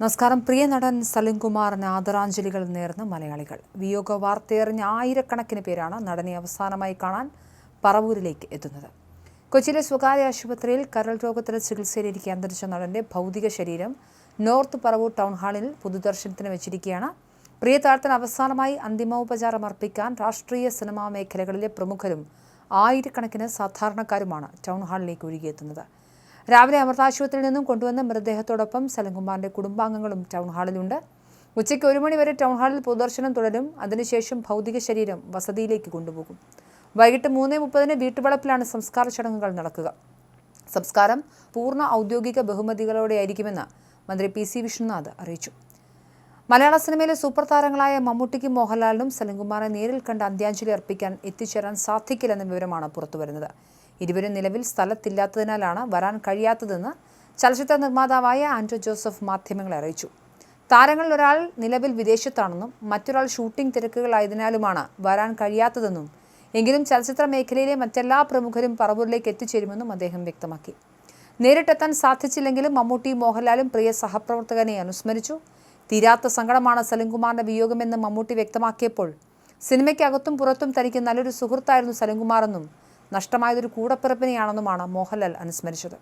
നമസ്കാരം. പ്രിയ നടൻ സലിം കുമാറിന് ആദരാഞ്ജലികൾ നേർന്ന് മലയാളികൾ. വിയോഗ വാർത്തയറിഞ്ഞ ആയിരക്കണക്കിന് പേരാണ് നടനെ അവസാനമായി കാണാൻ പറവൂരിലേക്ക് എത്തുന്നത്. കൊച്ചിയിലെ സ്വകാര്യ ആശുപത്രിയിൽ കരൾ രോഗത്തിന് ചികിത്സയിലിരിക്കെ അന്തരിച്ച നടന്റെ ഭൗതിക ശരീരം നോർത്ത് പറവൂർ ടൗൺ ഹാളിൽ പൊതുദർശനത്തിന് വെച്ചിരിക്കുകയാണ്. പ്രിയ താരത്തിന് അവസാനമായി അന്തിമോപചാരം അർപ്പിക്കാൻ രാഷ്ട്രീയ സിനിമാ മേഖലകളിലെ പ്രമുഖരും ആയിരക്കണക്കിന് സാധാരണക്കാരുമാണ് ടൗൺ ഹാളിലേക്ക് ഒഴുകിയെത്തുന്നത്. രാവിലെ അമൃതാശുപത്രിയിൽ നിന്നും കൊണ്ടുവന്ന മൃതദേഹത്തോടൊപ്പം സലിംകുമാറിന്റെ കുടുംബാംഗങ്ങളും ടൗൺ ഹാളിലുണ്ട്. ഉച്ചയ്ക്ക് 1 മണി വരെ ടൗൺ ഹാളിൽ പൊതുദർശനം തുടരും. അതിനുശേഷം ഭൗതിക ശരീരം വസതിയിലേക്ക് കൊണ്ടുപോകും. വൈകിട്ട് 3:30 വീട്ടുവളപ്പിലാണ് സംസ്കാര ചടങ്ങുകൾ നടക്കുക. സംസ്കാരം പൂർണ്ണ ഔദ്യോഗിക ബഹുമതികളോടെയായിരിക്കുമെന്ന് മന്ത്രി PC വിഷ്ണുനാഥ് അറിയിച്ചു. മലയാള സിനിമയിലെ സൂപ്പർ താരങ്ങളായ മമ്മൂട്ടിക്കും മോഹൻലാലിനും സലിംകുമാറിനെ നേരിൽ കണ്ട് അന്ത്യാഞ്ജലി അർപ്പിക്കാൻ എത്തിച്ചേരാൻ സാധിക്കില്ലെന്ന വിവരമാണ് പുറത്തുവരുന്നത്. ഇരുവരും നിലവിൽ സ്ഥലത്തില്ലാത്തതിനാലാണ് വരാൻ കഴിയാത്തതെന്ന് ചലച്ചിത്ര നിർമ്മാതാവായ ആൻഡ്രോ ജോസഫ് മാധ്യമങ്ങളെ അറിയിച്ചു. താരങ്ങളിൽ ഒരാൾ നിലവിൽ വിദേശത്താണെന്നും മറ്റൊരാൾ ഷൂട്ടിംഗ് തിരക്കുകളായതിനാലുമാണ് വരാൻ കഴിയാത്തതെന്നും എങ്കിലും ചലച്ചിത്ര മേഖലയിലെ മറ്റെല്ലാ പ്രമുഖരും പറവൂരിലേക്ക് എത്തിച്ചേരുമെന്നും അദ്ദേഹം വ്യക്തമാക്കി. നേരിട്ടെത്താൻ സാധിച്ചില്ലെങ്കിലും മമ്മൂട്ടിയും മോഹൻലാലും പ്രിയ സഹപ്രവർത്തകനെ അനുസ്മരിച്ചു. തീരാത്ത സങ്കടമാണ് സലിംകുമാറിന്റെ വിയോഗമെന്ന് മമ്മൂട്ടി വ്യക്തമാക്കിയപ്പോൾ സിനിമയ്ക്കകത്തും പുറത്തും തനിക്ക് നല്ലൊരു സുഹൃത്തായിരുന്നു സലിംകുമാറെന്നും നഷ്ടമായതൊരു കൂടപ്പിറപ്പിനെയാണെന്നുമാണ് മോഹൻലാൽ അനുസ്മരിച്ചത്.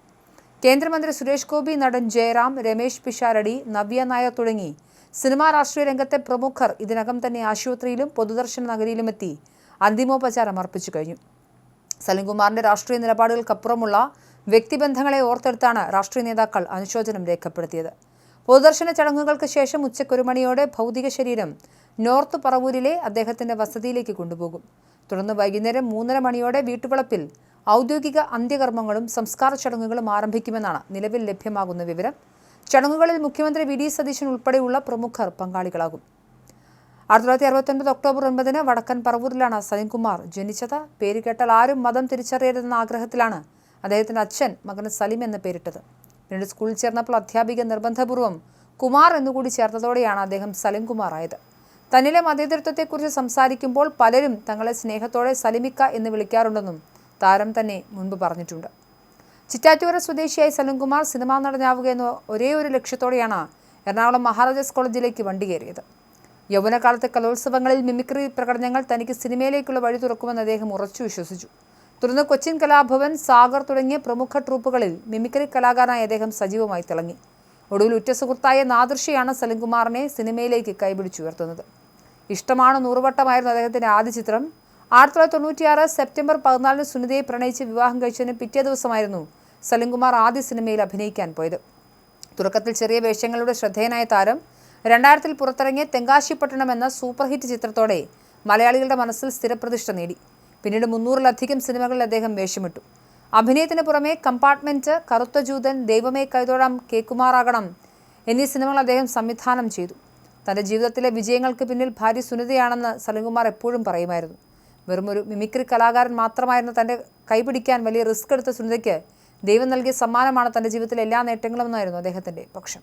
കേന്ദ്രമന്ത്രി സുരേഷ് ഗോപി, നടൻ ജയറാം, രമേശ് പിഷാരടി, നവ്യ നായർ തുടങ്ങി സിനിമാ രാഷ്ട്രീയ രംഗത്തെ പ്രമുഖർ ഇതിനകം തന്നെ ആശുപത്രിയിലും പൊതുദർശന നഗരിയിലുമെത്തി അന്തിമോപചാരം അർപ്പിച്ചു കഴിഞ്ഞു. സലിംകുമാറിന്റെ രാഷ്ട്രീയ നിലപാടുകൾക്കപ്പുറമുള്ള വ്യക്തിബന്ധങ്ങളെ ഓർത്തെടുത്താണ് രാഷ്ട്രീയ നേതാക്കൾ അനുശോചനം രേഖപ്പെടുത്തിയത്. പൊതുദർശന ചടങ്ങുകൾക്ക് ശേഷം ഉച്ചയ്ക്ക് 1 മണിയോടെ ഭൗതിക ശരീരം നോർത്ത് പറവൂരിലെ അദ്ദേഹത്തിന്റെ വസതിയിലേക്ക് കൊണ്ടുപോകും. തുടർന്ന് വൈകുന്നേരം 3:30 മണിയോടെ വീട്ടുവളപ്പിൽ ഔദ്യോഗിക അന്ത്യകർമ്മങ്ങളും സംസ്കാര ചടങ്ങുകളും ആരംഭിക്കുമെന്നാണ് നിലവിൽ ലഭ്യമാകുന്ന വിവരം. ചടങ്ങുകളിൽ മുഖ്യമന്ത്രി VD സതീശൻ ഉൾപ്പെടെയുള്ള പ്രമുഖർ പങ്കാളികളാകും. 1969 ഒക്ടോബർ 9 വടക്കൻ പറവൂരിലാണ് സലിംകുമാർ ജനിച്ചത്. പേര് കേട്ടാൽ ആരും മതം തിരിച്ചറിയരുതെന്ന ആഗ്രഹത്തിലാണ് അദ്ദേഹത്തിന്റെ അച്ഛൻ മകന് സലിം എന്ന് പേരിട്ടത്. പിന്നീട് സ്കൂളിൽ ചേർന്നപ്പോൾ അധ്യാപിക നിർബന്ധപൂർവ്വം കുമാർ എന്നുകൂടി ചേർത്തതോടെയാണ് അദ്ദേഹം സലിം കുമാർ ആയത്. തന്നിലെ മതേതരത്വത്തെക്കുറിച്ച് സംസാരിക്കുമ്പോൾ പലരും തങ്ങളെ സ്നേഹത്തോടെ സലിമിക്ക എന്ന് വിളിക്കാറുണ്ടെന്നും താരം തന്നെ മുൻപ് പറഞ്ഞിട്ടുണ്ട്. ചിറ്റാറ്റുകര സ്വദേശിയായി സലിംകുമാർ സിനിമാ നടനാവുക എന്ന ഒരേ ഒരു ലക്ഷ്യത്തോടെയാണ് എറണാകുളം മഹാരാജാസ് കോളേജിലേക്ക് വണ്ടി കയറിയത്. യൗവനകാലത്തെ കലോത്സവങ്ങളിൽ മിമിക്രി പ്രകടനങ്ങൾ തനിക്ക് സിനിമയിലേക്കുള്ള വഴി തുറക്കുമെന്ന് അദ്ദേഹം ഉറച്ചു വിശ്വസിച്ചു. തുടർന്ന് കൊച്ചിൻ കലാഭവൻ, സാഗർ തുടങ്ങിയ പ്രമുഖ ട്രൂപ്പുകളിൽ മിമിക്രി കലാകാരനായി അദ്ദേഹം സജീവമായി തിളങ്ങി. ഒടുവിൽ ഉറ്റ സുഹൃത്തായ നാദൃശയാണ് സലിംകുമാറിനെ സിനിമയിലേക്ക് കൈപിടിച്ചുയർത്തുന്നത്. ഇഷ്ടമാണ് നൂറുവട്ടമായിരുന്നു അദ്ദേഹത്തിന്റെ ആദ്യ ചിത്രം. 1996 സെപ്റ്റംബർ 14 സുനിതയെ പ്രണയിച്ച് വിവാഹം കഴിച്ചതിന് പിറ്റേ ദിവസമായിരുന്നു സലിംകുമാർ ആദ്യ സിനിമയിൽ അഭിനയിക്കാൻ പോയത്. തുടക്കത്തിൽ ചെറിയ വേഷങ്ങളുടെ ശ്രദ്ധേയനായ താരം 2000 പുറത്തിറങ്ങിയ തെങ്കാശിപ്പട്ടണം എന്ന സൂപ്പർ ഹിറ്റ് ചിത്രത്തോടെ മലയാളികളുടെ മനസ്സിൽ സ്ഥിരപ്രതിഷ്ഠ നേടി. പിന്നീട് 300-ലധികം സിനിമകളിൽ അദ്ദേഹം വേഷമിട്ടു. അഭിനയത്തിന് പുറമെ കമ്പാർട്ട്മെന്റ്, കറുത്ത ജൂതൻ, ദൈവമേ കൈതൊഴാം, കേക്കുമാറാകണം എന്നീ സിനിമകൾ അദ്ദേഹം സംവിധാനം ചെയ്തു. തന്റെ ജീവിതത്തിലെ വിജയങ്ങൾക്ക് പിന്നിൽ ഭാര്യ സുനിതയാണെന്ന് സലിംകുമാർ എപ്പോഴും പറയുമായിരുന്നു. വെറുമൊരു മിമിക്രി കലാകാരൻ മാത്രമായിരുന്നു തന്റെ കൈപിടിക്കാൻ വലിയ റിസ്ക് എടുത്ത സുനിതയ്ക്ക് ദൈവം നൽകിയ സമ്മാനമാണ് തന്റെ ജീവിതത്തിലെ എല്ലാ നേട്ടങ്ങളുമെന്നായിരുന്നു അദ്ദേഹത്തിന്റെ പക്ഷം.